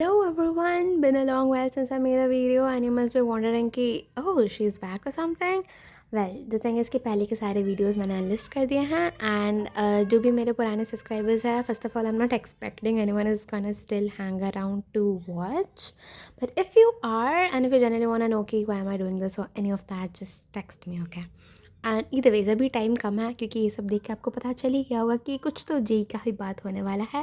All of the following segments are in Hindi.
Hello everyone, been a long while since I made a video and you must be wondering कि oh she's back or something. Well, the thing is कि पहले के सारे videos मैंने अनलिस्ट कर दिए हैं and जो भी मेरे पुराने subscribers हैं, first of all I'm not expecting anyone is gonna still hang around to watch. But if you are and if you genuinely wanna know कि why am I doing this or any of that, just text me, okay? And either ways अभी टाइम कम है क्योंकि ये सब देख के आपको पता चल ही गया होगा कि कुछ तो जेई का ही बात होने वाला है।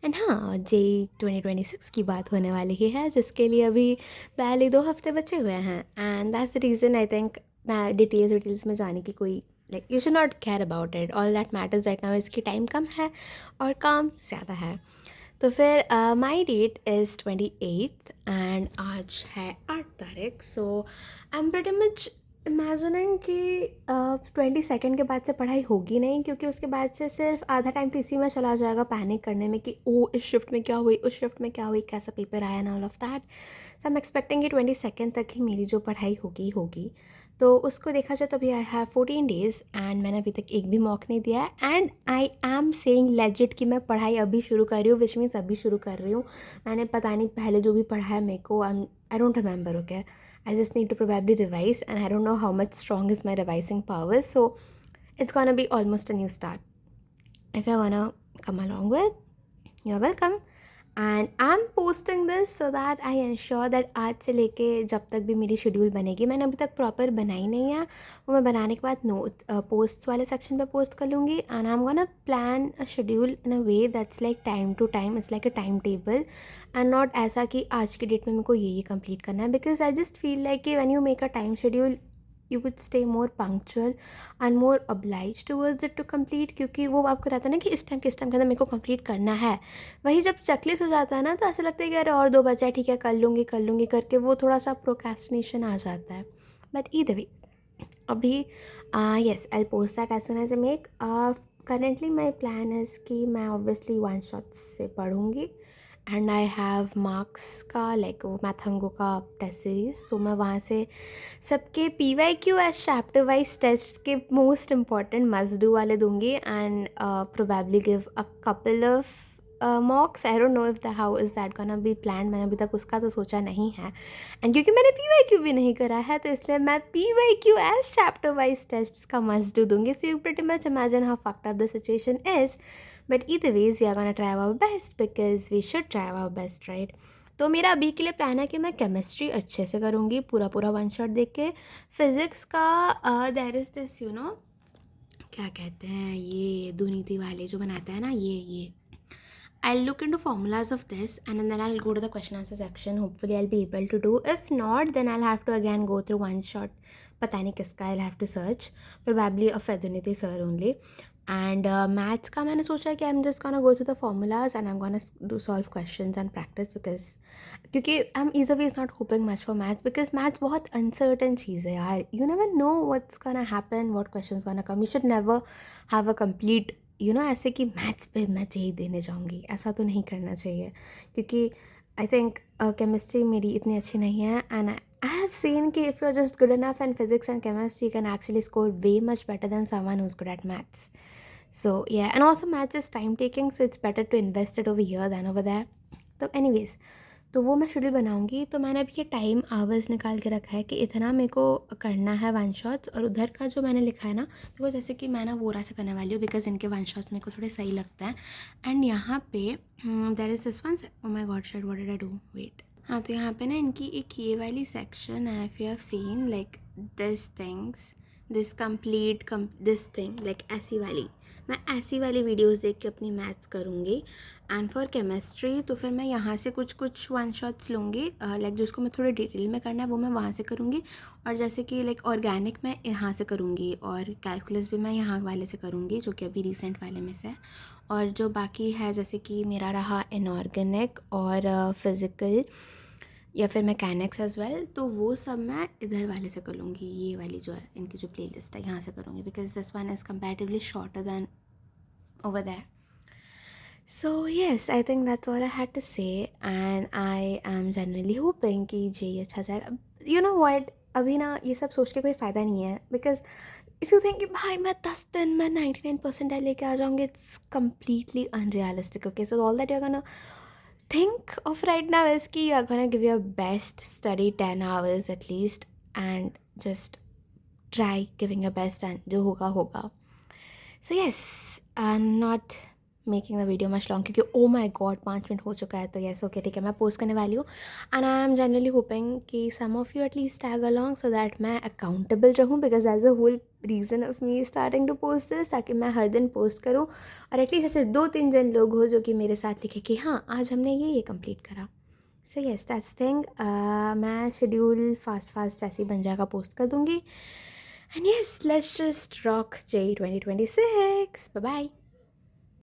एंड हाँ, जेई 2026 की बात होने वाली ही है जिसके लिए अभी पहले 2 हफ्ते बचे हुए हैं। And that's the reason I think मैं डिटेल्स में जाने की कोई like you should not care about it. All that matters right now इसकी टाइम कम है और काम ज़्यादा है। तो फिर माई डेट इज़ 28 एंड आज है 8 तारीख। So I am pretty much imagining कि 22 के बाद से पढ़ाई होगी नहीं क्योंकि उसके बाद से सिर्फ आधा टाइम तो इसी में चला जाएगा पैनिक करने में कि ओ इस शिफ्ट में क्या हुई, उस शिफ्ट में क्या हुई, कैसा पेपर आया and all of that. So I am expecting कि 22 तक ही मेरी जो पढ़ाई होगी। तो उसको देखा जाए तो अभी आई हैव 14 डेज़ एंड मैंने अभी तक एक भी मॉक नहीं दिया है। And I am saying legit कि मैं पढ़ाई अभी शुरू कर रही हूँ, विच मीन्स अभी शुरू कर रही हूँ। मैंने पता नहीं पहले जो भी पढ़ा है मेरे को I don't remember, okay? I just need to probably revise and I don't know how much strong is my revising powers. So it's gonna be almost a new start. If you're gonna come along with, you're welcome. And I am posting this so that I ensure that आज से लेके जब तक भी मेरी शेड्यूल बनेगी, मैंने अभी तक प्रॉपर बनाई नहीं है, वो मैं बनाने के बाद नोट पोस्ट्स वाले सेक्शन पे पोस्ट कर लूँगी। And I am gonna plan a schedule in a way that's like time to time, it's like a time table and not ऐसा कि आज की डेट में मेरे को ये कंप्लीट करना है। Because I just feel like कि when you make a time schedule you would stay more punctual and more obliged towards it to complete, क्योंकि वो आपको रहता है ना कि इस टाइम के अंदर मेरे को कंप्लीट करना है। वही जब चेकलिस्ट हो जाता है ना तो ऐसा लगता है कि अरे और 2 बचा है, ठीक है कर लूँगी करके वो थोड़ा सा प्रोक्रेस्टिनेशन आ जाता है। बट ईदर वे अभी yes I post that as soon as I make. Currently my plan is कि मैं ऑब्वियसली वन शॉट से पढ़ूँगी एंड आई हैव मार्क्स का लाइक वो मैथंगो का टेस्ट सीरीज़, तो मैं वहाँ से सबके PYQ as chapter wise test के मोस्ट इम्पॉर्टेंट मस्ट डू वाले दूंगी and probably give a couple of mocks. I don't know if the how is that gonna be plan, मैंने अभी तक उसका तो सोचा नहीं है। एंड क्योंकि मैंने PYQ भी नहीं करा है तो इसलिए मैं PYQ as chapter wise test का मस्ट डू दूंगी। So you pretty much imagine how fucked up the situation is. But either ways we are gonna try our best because we should try our best, right? तो मेरा अभी के लिए प्लान है कि मैं केमिस्ट्री अच्छे से करूँगी, पूरा पूरा वन शॉट देख के। फिज़िक्स का देयर इज़ दिस क्या कहते हैं ये दुनीति वाले जो बनाता है ना ये I'll look into formulas of this and then I'll go to the question answer section. Hopefully I'll be able to do. If not, then I'll have to again go through one shot. पता नहीं किसका I'll have to search. Probably a Feduniti sir only. And maths का मैंने सोचा कि I'm just gonna go through the formulas and I'm gonna do solve questions and practice because क्योंकि I'm either ways not hoping much for maths because maths बहुत uncertain चीज़ है यार. You never know what's gonna happen, what questions gonna come. You should never have a complete ऐसे कि मैथ्स पे मैं जेई देने जाऊँगी, ऐसा तो नहीं करना चाहिए क्योंकि आई थिंक केमिस्ट्री मेरी इतनी अच्छी नहीं है। एंड आई हैव सीन कि if you are just good enough in physics and chemistry you can actually score way much better than someone who is good at maths. So yeah and also maths is time taking, so it's better to invest it over here than over that. तो एनीवेज तो वो मैं शेड्यूल बनाऊँगी। तो मैंने अभी ये टाइम आवर्स निकाल के रखा है कि इतना मेरे को करना है वन शॉट्स, और उधर का जो मैंने लिखा है ना तो वो जैसे कि मैं ना वोरा से करने वाली हूँ बिकॉज इनके वन शॉट्स मेरे को थोड़े सही लगता है। एंड यहाँ पे there is this one, oh my god shit what did I do, wait. हाँ, तो यहाँ पे ना इनकी एक ये वाली सेक्शन है, if you have seen like this things, this complete this thing like ऐसी वाली, मैं ऐसी वाली वीडियोस देख के अपनी मैथ्स करूँगी। एंड फॉर केमिस्ट्री तो फिर मैं यहाँ से कुछ वन शॉट्स लूँगी लाइक जिसको मैं थोड़े डिटेल में करना है वो मैं वहाँ से करूँगी, और जैसे कि लाइक ऑर्गेनिक मैं यहाँ से करूँगी और कैलकुलस भी मैं यहाँ वाले से करूँगी जो कि अभी रिसेंट वाले में से है। और जो बाकी है जैसे कि मेरा रहा इनऑर्गेनिक और फिज़िकल या फिर मैकेनिक्स एज वेल, तो वो सब मैं इधर वाले से कर लूँगी। ये वाली जो है इनकी जो प्लेलिस्ट है यहाँ से करूँगी because this one is comparatively shorter than over there. So yes, I think that's all I had to say and I am genuinely hoping कि जे अच्छा जाएगा। You know what, अभी ना ये सब सोच के कोई फ़ायदा नहीं है because if you think कि भाई मैं 10 दिन में 99% लेके आ जाऊँगी, it's completely unrealistic. Okay, so all that you're gonna think of right now is कि you are gonna give your best, study 10 hours at least, and just try giving your best, and जो होगा होगा. So yes, I'm not making the video much long क्योंकि ओ माई गॉड 5 मिनट हो चुका है. तो येस ओके ठीक है, मैं पोस्ट करने वाली हूँ. And I am generally hoping कि some of you at least tag along so that मैं अकाउंटेबल रहूँ, because that's the whole reason of me starting to post this, ताकि मैं हर दिन पोस्ट करूँ और एटलीस्ट ऐसे 2-3 जन लोग हो जो कि मेरे साथ लिखे कि हाँ आज हमने ये कंप्लीट करा. So yes that's thing. मैं शेड्यूल फास्ट ऐसे ही बन जाएगा, पोस्ट कर दूँगी. And yes let's just rock JEE 2026. Bye bye.